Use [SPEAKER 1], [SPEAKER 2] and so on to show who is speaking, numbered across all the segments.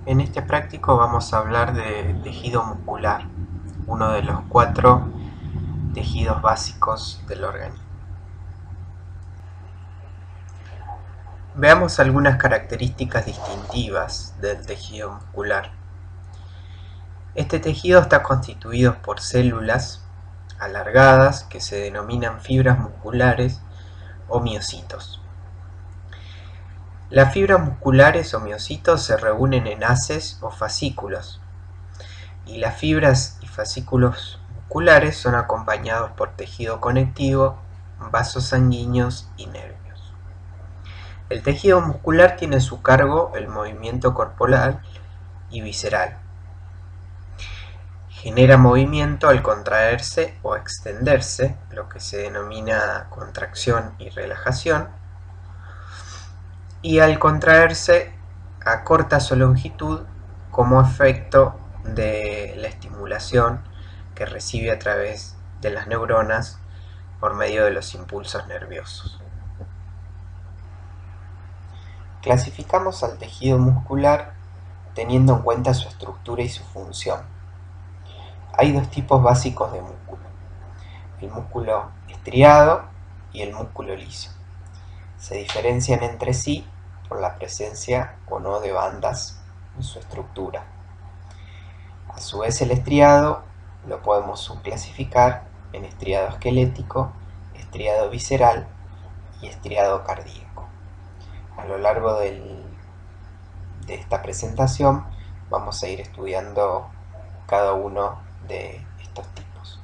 [SPEAKER 1] En este práctico vamos a hablar de tejido muscular, uno de los 4 tejidos básicos del organismo. Veamos algunas características distintivas del tejido muscular. Este tejido está constituido por células alargadas que se denominan fibras musculares o miocitos. Las fibras musculares o miocitos se reúnen en haces o fascículos, y las fibras y fascículos musculares son acompañados por tejido conectivo, vasos sanguíneos y nervios. El tejido muscular tiene a su cargo el movimiento corporal y visceral. Genera movimiento al contraerse o extenderse, lo que se denomina contracción y relajación, y al contraerse acorta su longitud como efecto de la estimulación que recibe a través de las neuronas por medio de los impulsos nerviosos. Clasificamos al tejido muscular teniendo en cuenta su estructura y su función. Hay 2 tipos básicos de músculo: el músculo estriado y el músculo liso. Se diferencian entre sí por la presencia o no de bandas en su estructura. A su vez, el estriado lo podemos subclasificar en estriado esquelético, estriado visceral y estriado cardíaco. A lo largo de esta presentación vamos a ir estudiando cada uno de estos tipos.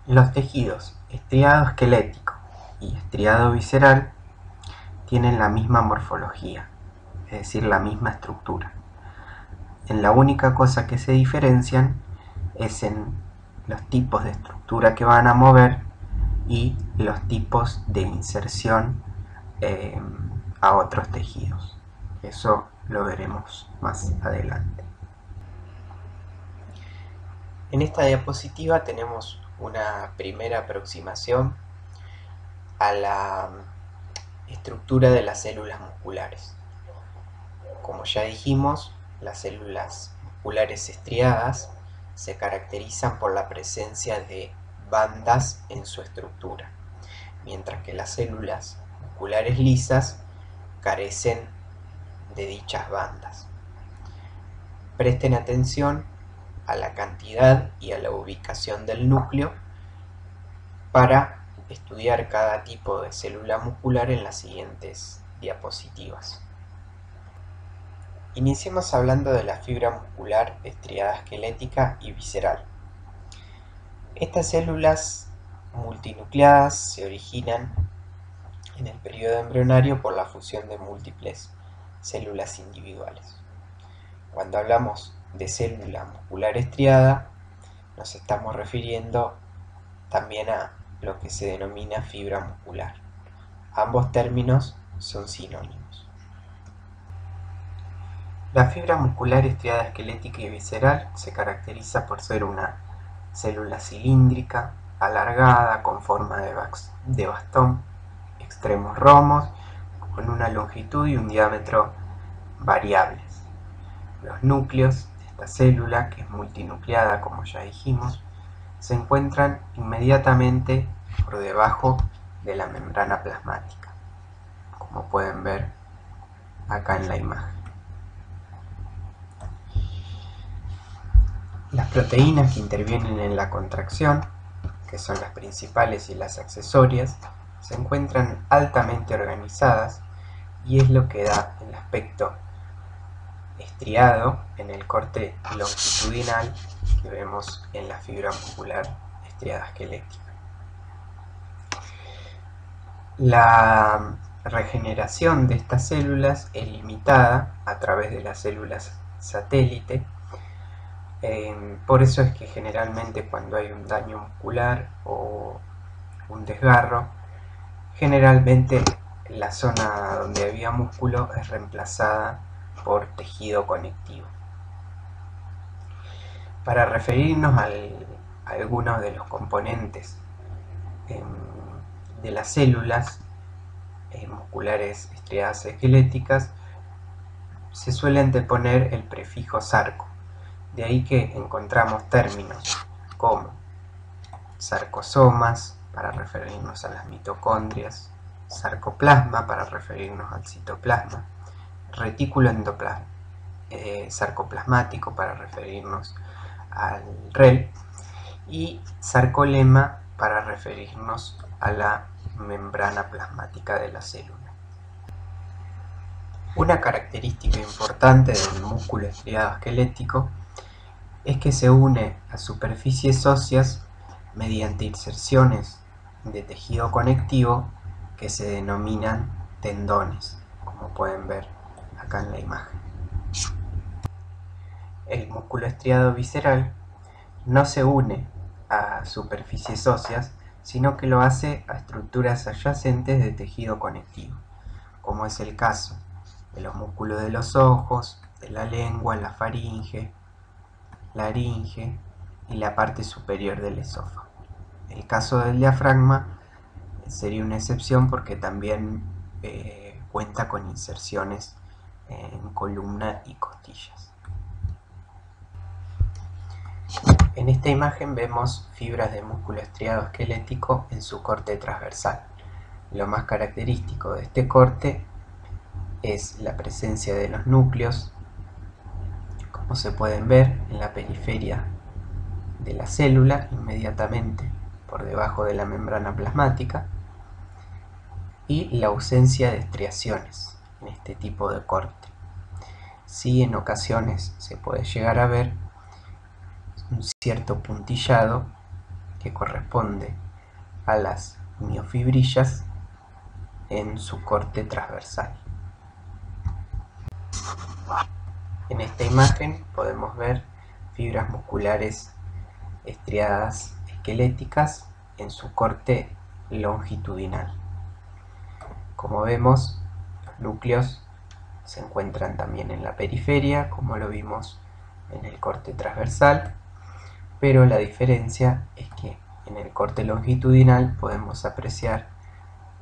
[SPEAKER 1] Los tejidos estriado esquelético y estriado visceral tienen la misma morfología, es decir, la misma estructura. La única cosa que se diferencian es en los tipos de estructura que van a mover y los tipos de inserción a otros tejidos. Eso lo veremos más adelante. En esta diapositiva tenemos una primera aproximación a la estructura de las células musculares. Como ya dijimos, las células musculares estriadas se caracterizan por la presencia de bandas en su estructura, mientras que las células musculares lisas carecen de dichas bandas. Presten atención a la cantidad y a la ubicación del núcleo para estudiar cada tipo de célula muscular en las siguientes diapositivas. Iniciemos hablando de la fibra muscular estriada esquelética y visceral. Estas células multinucleadas se originan en el periodo embrionario por la fusión de múltiples células individuales. Cuando hablamos de célula muscular estriada, nos estamos refiriendo también a lo que se denomina fibra muscular. Ambos términos son sinónimos. La fibra muscular estriada esquelética y visceral se caracteriza por ser una célula cilíndrica, alargada, con forma de bastón, extremos romos, con una longitud y un diámetro variables. Los núcleos de esta célula, que es multinucleada como ya dijimos, se encuentran inmediatamente por debajo de la membrana plasmática, como pueden ver acá en la imagen. Las proteínas que intervienen en la contracción, que son las principales y las accesorias, se encuentran altamente organizadas y es lo que da el aspecto estriado en el corte longitudinal que vemos en la fibra muscular estriada esquelética. La regeneración de estas células es limitada a través de las células satélite. Por eso es que generalmente cuando hay un daño muscular o un desgarro, generalmente la zona donde había músculo es reemplazada por tejido conectivo. Para referirnos a algunos de los componentes de las células musculares estriadas esqueléticas, se suele anteponer el prefijo sarco, de ahí que encontramos términos como sarcosomas para referirnos a las mitocondrias, sarcoplasma para referirnos al citoplasma, retículo sarcoplasmático para referirnos al REL y sarcolema para referirnos a la membrana plasmática de la célula. Una característica importante del músculo estriado esquelético es que se une a superficies óseas mediante inserciones de tejido conectivo que se denominan tendones, como pueden ver acá en la imagen. El músculo estriado visceral no se une a superficies óseas, sino que lo hace a estructuras adyacentes de tejido conectivo, como es el caso de los músculos de los ojos, de la lengua, la faringe, laringe y la parte superior del esófago. El caso del diafragma sería una excepción porque también cuenta con inserciones en columna y costillas. En esta imagen vemos fibras de músculo estriado esquelético en su corte transversal. Lo más característico de este corte es la presencia de los núcleos, como se pueden ver en la periferia de la célula, inmediatamente por debajo de la membrana plasmática, y la ausencia de estriaciones en este tipo de corte. Sí, en ocasiones se puede llegar a ver un cierto puntillado que corresponde a las miofibrillas en su corte transversal. En esta imagen podemos ver fibras musculares estriadas esqueléticas en su corte longitudinal. Como vemos, los núcleos se encuentran también en la periferia, como lo vimos en el corte transversal, pero la diferencia es que en el corte longitudinal podemos apreciar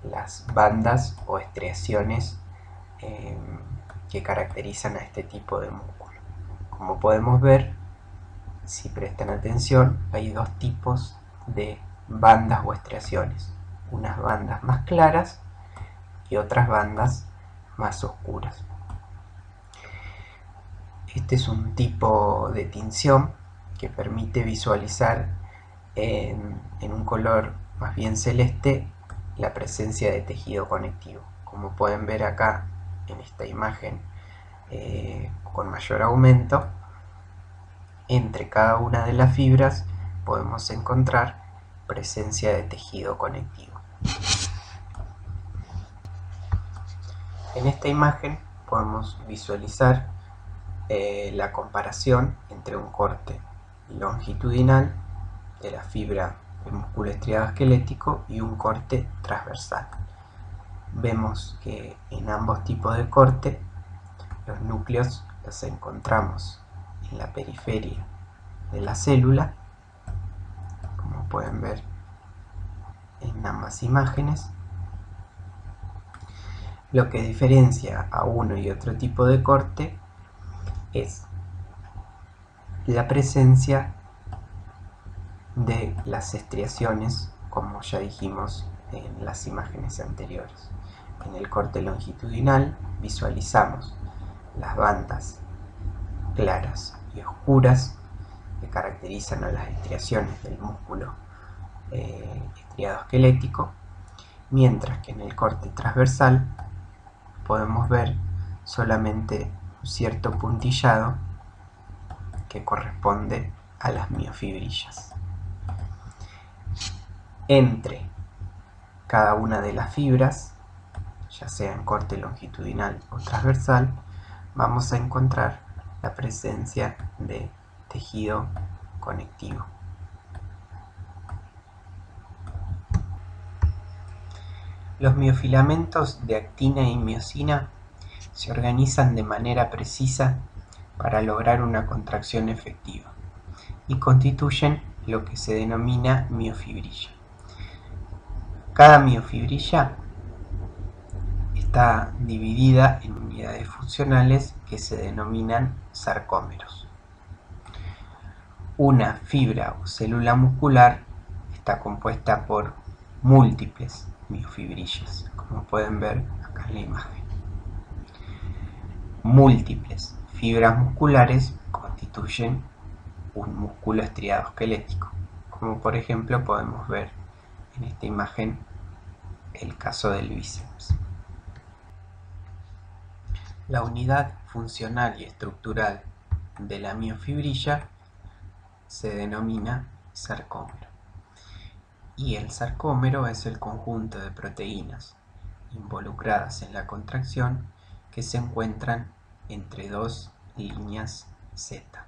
[SPEAKER 1] las bandas o estriaciones que caracterizan a este tipo de músculo. Como podemos ver, si prestan atención, hay dos tipos de bandas o estriaciones, unas bandas más claras y otras bandas más oscuras. Este es un tipo de tinción que permite visualizar en un color más bien celeste la presencia de tejido conectivo. Como pueden ver acá en esta imagen con mayor aumento, entre cada una de las fibras podemos encontrar presencia de tejido conectivo. En esta imagen podemos visualizar la comparación entre un corte longitudinal de la fibra del músculo estriado esquelético y un corte transversal. Vemos que en ambos tipos de corte los núcleos los encontramos en la periferia de la célula, como pueden ver en ambas imágenes. Lo que diferencia a uno y otro tipo de corte es la presencia de las estriaciones, como ya dijimos en las imágenes anteriores. En el corte longitudinal visualizamos las bandas claras y oscuras que caracterizan a las estriaciones del músculo estriado esquelético, mientras que en el corte transversal podemos ver solamente un cierto puntillado que corresponde a las miofibrillas. Entre cada una de las fibras, ya sea en corte longitudinal o transversal, vamos a encontrar la presencia de tejido conectivo. Los miofilamentos de actina y miosina se organizan de manera precisa para lograr una contracción efectiva y constituyen lo que se denomina miofibrilla. Cada miofibrilla está dividida en unidades funcionales que se denominan sarcómeros. Una fibra o célula muscular está compuesta por múltiples miofibrillas, como pueden ver acá en la imagen. Múltiples fibras musculares constituyen un músculo estriado esquelético, como por ejemplo podemos ver en esta imagen el caso del bíceps. La unidad funcional y estructural de la miofibrilla se denomina sarcómero, y el sarcómero es el conjunto de proteínas involucradas en la contracción que se encuentran entre dos líneas Z.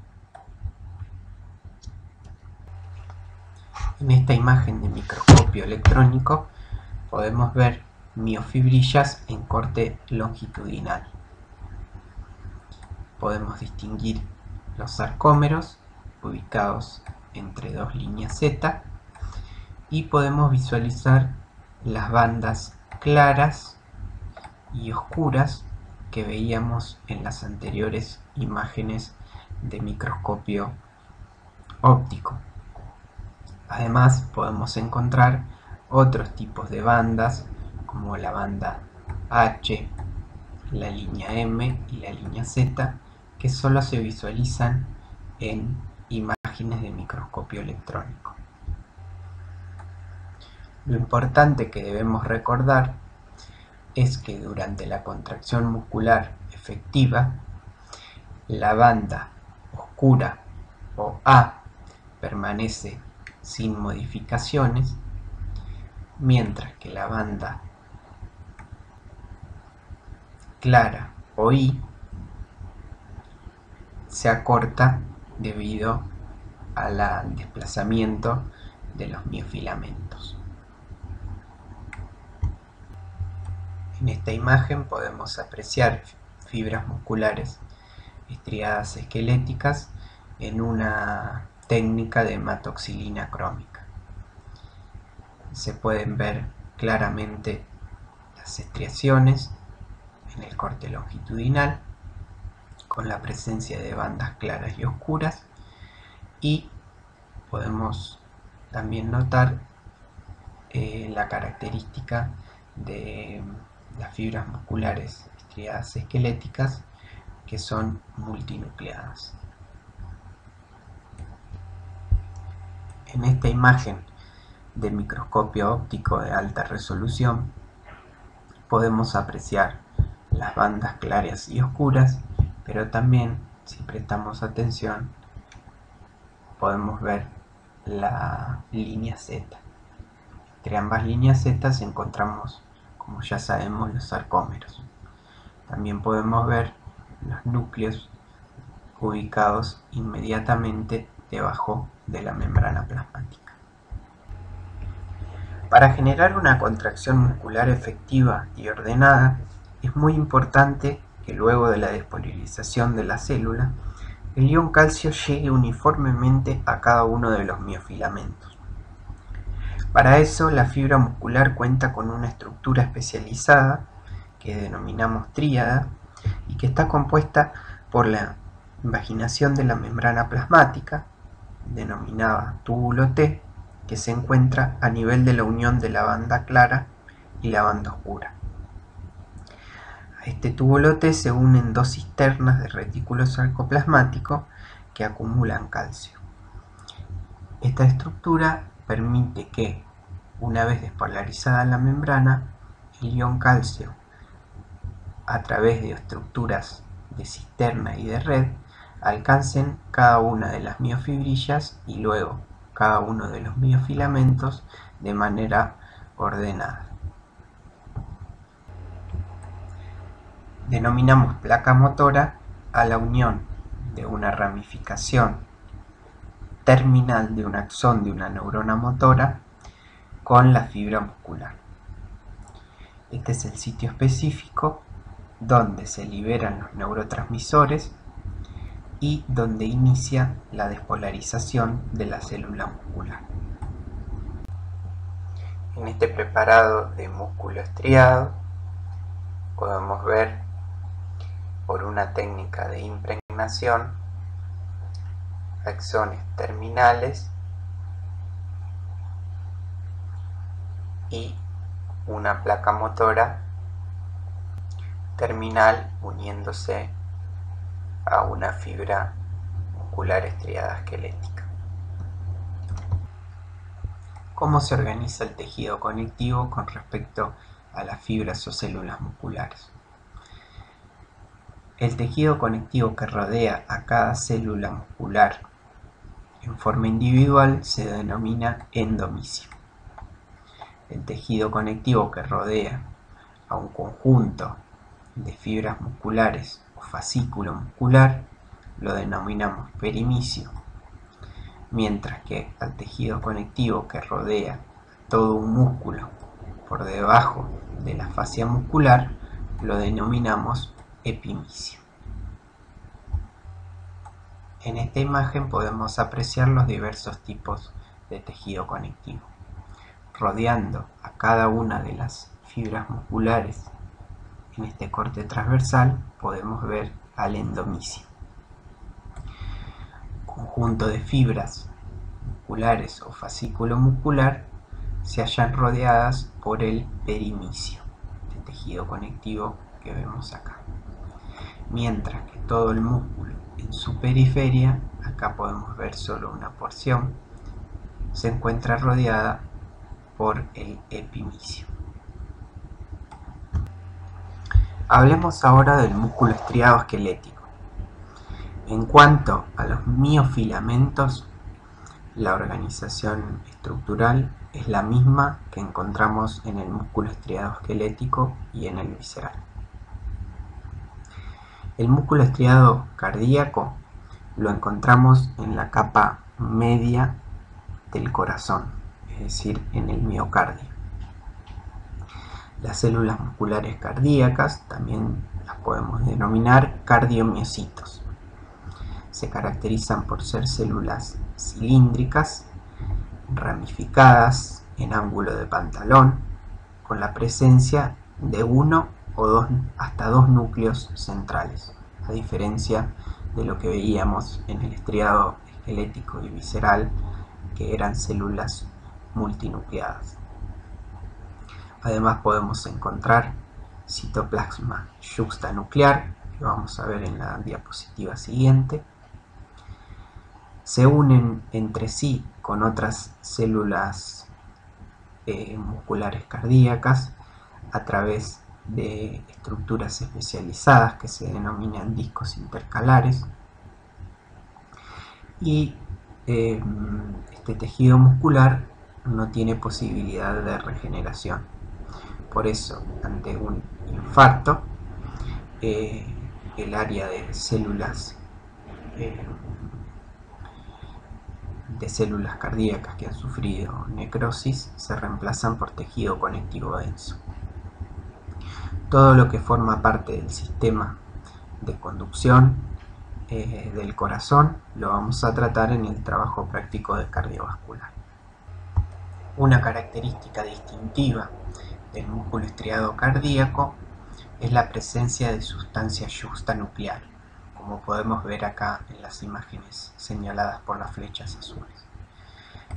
[SPEAKER 1] En esta imagen de microscopio electrónico podemos ver miofibrillas en corte longitudinal. Podemos distinguir los sarcómeros ubicados entre dos líneas Z y podemos visualizar las bandas claras y oscuras que veíamos en las anteriores imágenes de microscopio óptico. Además podemos encontrar otros tipos de bandas como la banda H, la línea M y la línea Z, que solo se visualizan en imágenes de microscopio electrónico. Lo importante que debemos recordar es que durante la contracción muscular efectiva, la banda oscura o A permanece sin modificaciones, mientras que la banda clara o I se acorta debido al desplazamiento de los miofilamentos. En esta imagen podemos apreciar fibras musculares estriadas esqueléticas en una técnica de hematoxilina crómica. Se pueden ver claramente las estriaciones en el corte longitudinal con la presencia de bandas claras y oscuras, y podemos también notar la característica de las fibras musculares estriadas esqueléticas, que son multinucleadas. En esta imagen de microscopio óptico de alta resolución podemos apreciar las bandas claras y oscuras, pero también, si prestamos atención, podemos ver la línea Z. Entre ambas líneas Z encontramos, como ya sabemos, los sarcómeros. También podemos ver los núcleos ubicados inmediatamente debajo de la membrana plasmática. Para generar una contracción muscular efectiva y ordenada, es muy importante que luego de la despolarización de la célula, el ion calcio llegue uniformemente a cada uno de los miofilamentos. Para eso, la fibra muscular cuenta con una estructura especializada que denominamos tríada y que está compuesta por la invaginación de la membrana plasmática, denominada túbulo T, que se encuentra a nivel de la unión de la banda clara y la banda oscura. A este túbulo T se unen dos cisternas de retículo sarcoplasmático que acumulan calcio. Esta estructura permite que, una vez despolarizada la membrana, el ion calcio, a través de estructuras de cisterna y de red, alcancen cada una de las miofibrillas y luego cada uno de los miofilamentos de manera ordenada. Denominamos placa motora a la unión de una ramificación terminal de un axón de una neurona motora con la fibra muscular. Este es el sitio específico donde se liberan los neurotransmisores y donde inicia la despolarización de la célula muscular. En este preparado de músculo estriado podemos ver por una técnica de impregnación axones terminales y una placa motora terminal uniéndose a una fibra muscular estriada esquelética. ¿Cómo se organiza el tejido conectivo con respecto a las fibras o células musculares? El tejido conectivo que rodea a cada célula muscular en forma individual se denomina endomisio. El tejido conectivo que rodea a un conjunto de fibras musculares o fascículo muscular lo denominamos perimisio, mientras que al tejido conectivo que rodea todo un músculo por debajo de la fascia muscular lo denominamos epimisio. En esta imagen podemos apreciar los diversos tipos de tejido conectivo. Rodeando a cada una de las fibras musculares en este corte transversal podemos ver al endomisio. Conjunto de fibras musculares o fascículo muscular se hallan rodeadas por el perimisio, el tejido conectivo que vemos acá. Mientras que todo el músculo en su periferia, acá podemos ver solo una porción, se encuentra rodeada por el epimisio. Hablemos ahora del músculo estriado esquelético. En cuanto a los miofilamentos, la organización estructural es la misma que encontramos en el músculo estriado esquelético y en el visceral. El músculo estriado cardíaco lo encontramos en la capa media del corazón, es decir, en el miocardio. Las células musculares cardíacas también las podemos denominar cardiomiocitos. Se caracterizan por ser células cilíndricas, ramificadas en ángulo de pantalón, con la presencia de uno o hasta dos núcleos centrales, a diferencia de lo que veíamos en el estriado esquelético y visceral, que eran células multinucleadas. Además podemos encontrar citoplasma yuxtanuclear, que vamos a ver en la diapositiva siguiente. Se unen entre sí con otras células musculares cardíacas a través de estructuras especializadas que se denominan discos intercalares, y este tejido muscular no tiene posibilidad de regeneración. Por eso, ante un infarto, el área de células cardíacas que han sufrido necrosis se reemplazan por tejido conectivo denso. Todo lo que forma parte del sistema de conducción del corazón lo vamos a tratar en el trabajo práctico de cardiovascular. Una característica distintiva del músculo estriado cardíaco es la presencia de sustancia yuxtanuclear, como podemos ver acá en las imágenes señaladas por las flechas azules.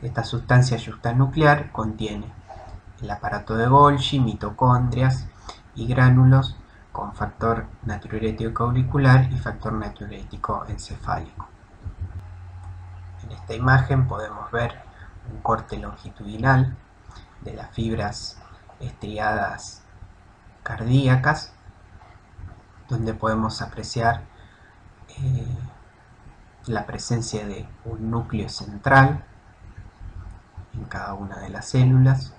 [SPEAKER 1] Esta sustancia yuxtanuclear contiene el aparato de Golgi, mitocondrias y gránulos con factor natriurético auricular y factor natriurético encefálico. En esta imagen podemos ver un corte longitudinal de las fibras estriadas cardíacas, donde podemos apreciar la presencia de un núcleo central en cada una de las células,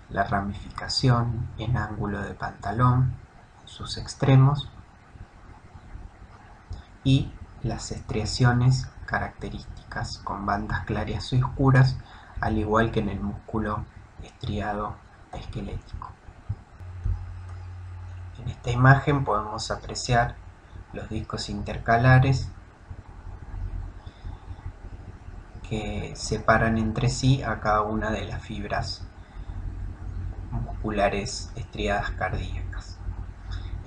[SPEAKER 1] la ramificación en ángulo de pantalón en sus extremos y las estriaciones características con bandas claras y oscuras, al igual que en el músculo estriado esquelético. En esta imagen podemos apreciar los discos intercalares que separan entre sí a cada una de las fibras musculares estriadas cardíacas.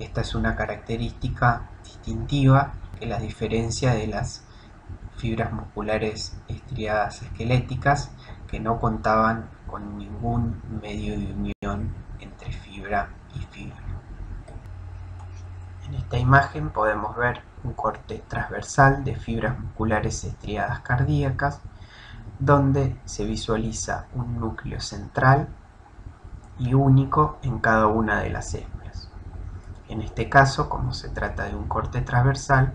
[SPEAKER 1] Esta es una característica distintiva que la diferencia de las fibras musculares estriadas esqueléticas, que no contaban con ningún medio de unión entre fibra y fibra. En esta imagen podemos ver un corte transversal de fibras musculares estriadas cardíacas, donde se visualiza un núcleo central y único en cada una de las células. En este caso, como se trata de un corte transversal,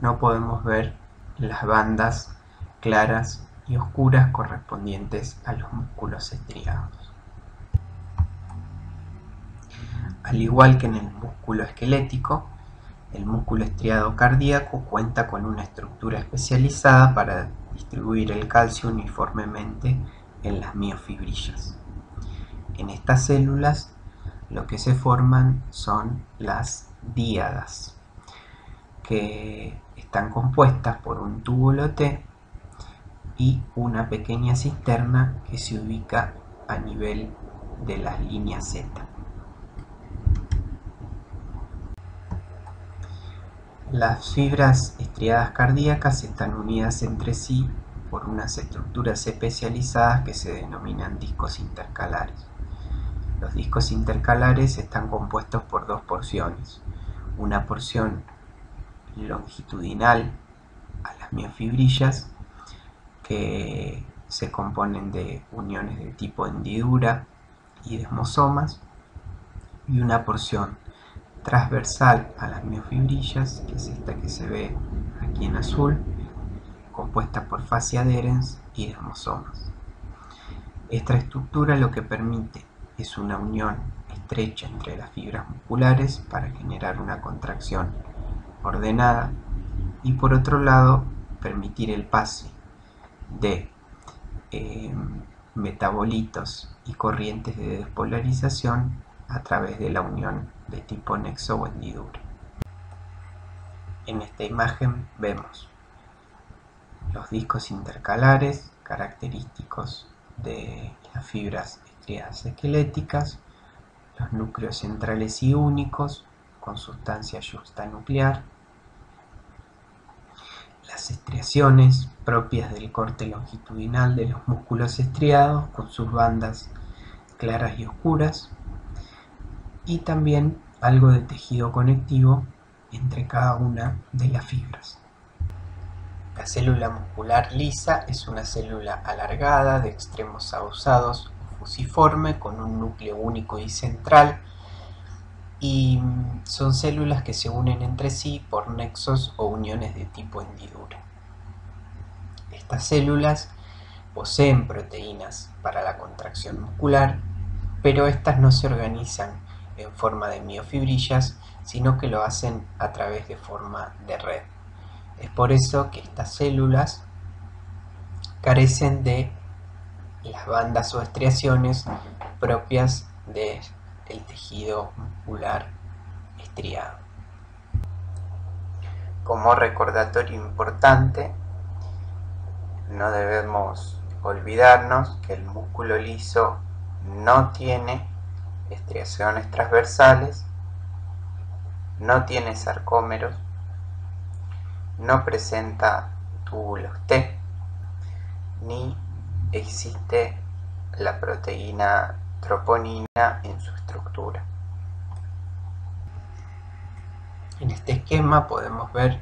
[SPEAKER 1] no podemos ver las bandas claras y oscuras correspondientes a los músculos estriados. Al igual que en el músculo esquelético, el músculo estriado cardíaco cuenta con una estructura especializada para distribuir el calcio uniformemente en las miofibrillas. En estas células lo que se forman son las díadas, que están compuestas por un túbulo T y una pequeña cisterna que se ubica a nivel de las líneas Z. Las fibras estriadas cardíacas están unidas entre sí por unas estructuras especializadas que se denominan discos intercalares. Los discos intercalares están compuestos por dos porciones, una porción longitudinal a las miofibrillas, que se componen de uniones de tipo hendidura y desmosomas, y una porción transversal a las miofibrillas, que es esta que se ve aquí en azul, compuesta por fascia adherens y desmosomas. Esta estructura lo que permite es una unión estrecha entre las fibras musculares para generar una contracción ordenada y, por otro lado, permitir el pase de metabolitos y corrientes de despolarización a través de la unión de tipo nexo o hendidura. En esta imagen vemos los discos intercalares característicos de las fibras estriadas esqueléticas, los núcleos centrales y únicos con sustancia yuxtanuclear, las estriaciones propias del corte longitudinal de los músculos estriados con sus bandas claras y oscuras, y también algo de tejido conectivo entre cada una de las fibras. La célula muscular lisa es una célula alargada de extremos adosados o fusiforme con un núcleo único y central, y son células que se unen entre sí por nexos o uniones de tipo hendidura. Estas células poseen proteínas para la contracción muscular, pero estas no se organizan en forma de miofibrillas, sino que lo hacen a través de forma de red. Es por eso que estas células carecen de las bandas o estriaciones propias del tejido muscular estriado. Como recordatorio importante, no debemos olvidarnos que el músculo liso no tiene estriaciones transversales, no tiene sarcómeros, no presenta túbulos T, ni existe la proteína troponina en su estructura. En este esquema podemos ver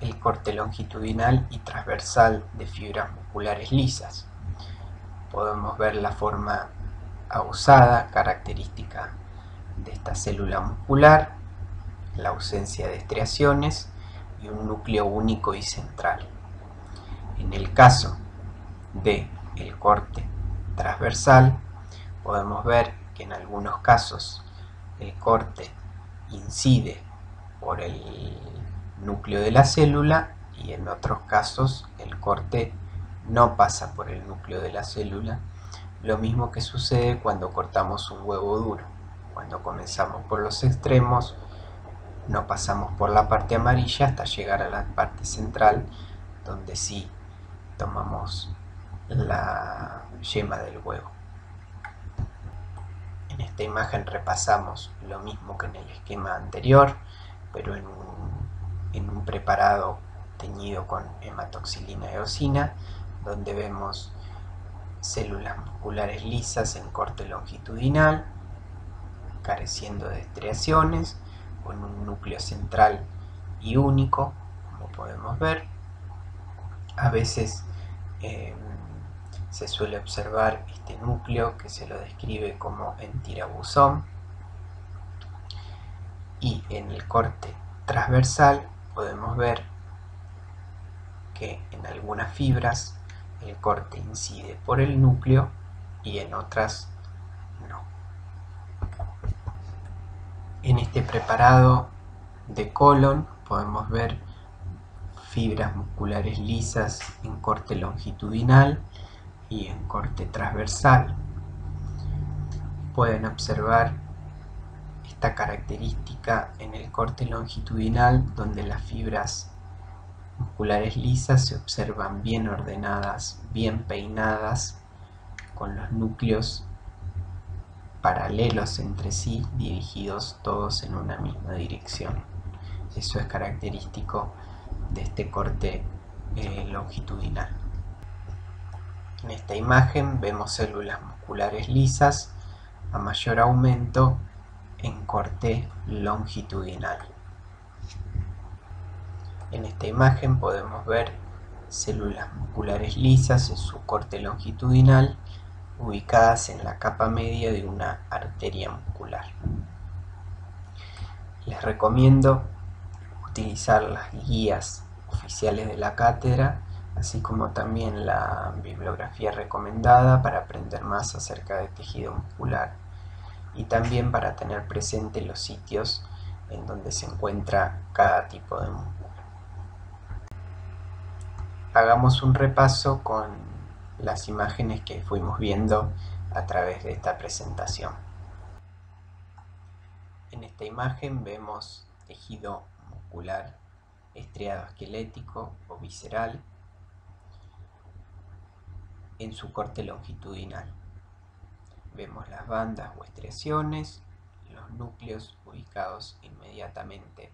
[SPEAKER 1] el corte longitudinal y transversal de fibras musculares lisas. Podemos ver la forma ahusada, característica de esta célula muscular, la ausencia de estriaciones y un núcleo único y central. En el caso del corte transversal, podemos ver que en algunos casos el corte incide por el núcleo de la célula y en otros casos el corte no pasa por el núcleo de la célula, lo mismo que sucede cuando cortamos un huevo duro. Cuando comenzamos por los extremos, no pasamos por la parte amarilla hasta llegar a la parte central, donde sí tomamos la yema del huevo. En esta imagen repasamos lo mismo que en el esquema anterior, pero en un preparado teñido con hematoxilina eosina, donde vemos células musculares lisas en corte longitudinal, careciendo de estriaciones, con un núcleo central y único, como podemos ver. A veces se suele observar este núcleo que se lo describe como en tirabuzón, y en el corte transversal podemos ver que en algunas fibras el corte incide por el núcleo y en otras no. En este preparado de colon podemos ver fibras musculares lisas en corte longitudinal y en corte transversal. Pueden observar esta característica en el corte longitudinal, donde las fibras musculares lisas se observan bien ordenadas, bien peinadas, con los núcleos paralelos entre sí, dirigidos todos en una misma dirección. Eso es característico de este corte longitudinal. En esta imagen vemos células musculares lisas a mayor aumento en corte longitudinal. En esta imagen podemos ver células musculares lisas en su corte longitudinal, ubicadas en la capa media de una arteria muscular. Les recomiendo utilizar las guías oficiales de la cátedra, así como también la bibliografía recomendada para aprender más acerca del tejido muscular, y también para tener presente los sitios en donde se encuentra cada tipo de músculo. Hagamos un repaso con las imágenes que fuimos viendo a través de esta presentación. En esta imagen vemos tejido muscular estriado esquelético o visceral en su corte longitudinal. Vemos las bandas o estriaciones, los núcleos ubicados inmediatamente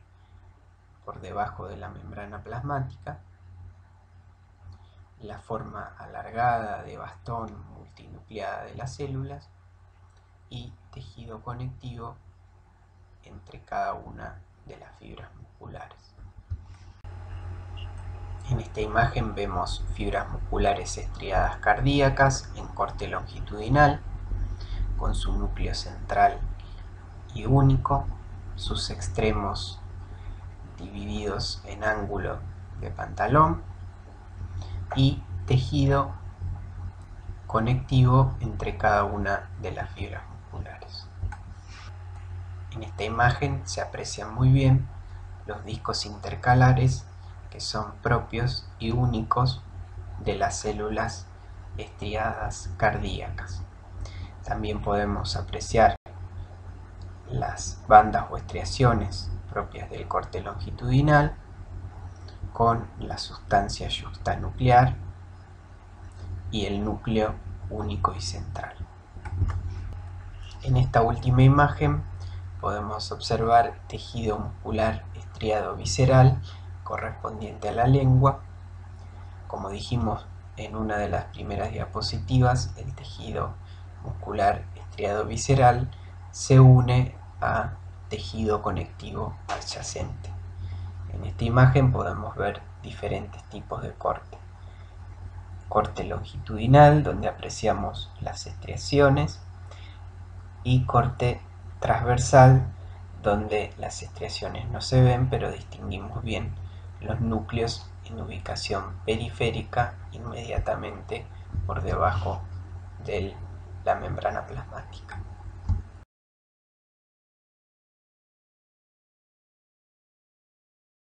[SPEAKER 1] por debajo de la membrana plasmática, la forma alargada de bastón multinucleada de las células y tejido conectivo entre cada una de las fibras musculares. En esta imagen vemos fibras musculares estriadas cardíacas en corte longitudinal, con su núcleo central y único, sus extremos divididos en ángulo de pantalón y tejido conectivo entre cada una de las fibras musculares. En esta imagen se aprecian muy bien los discos intercalares, que son propios y únicos de las células estriadas cardíacas. También podemos apreciar las bandas o estriaciones propias del corte longitudinal, con la sustancia yuxtanuclear y el núcleo único y central. En esta última imagen podemos observar tejido muscular estriado visceral correspondiente a la lengua. Como dijimos en una de las primeras diapositivas, el tejido muscular estriado visceral se une a tejido conectivo adyacente. En esta imagen podemos ver diferentes tipos de corte. Corte longitudinal, donde apreciamos las estriaciones, y corte transversal, donde las estriaciones no se ven, pero distinguimos bien los núcleos en ubicación periférica inmediatamente por debajo de la membrana plasmática.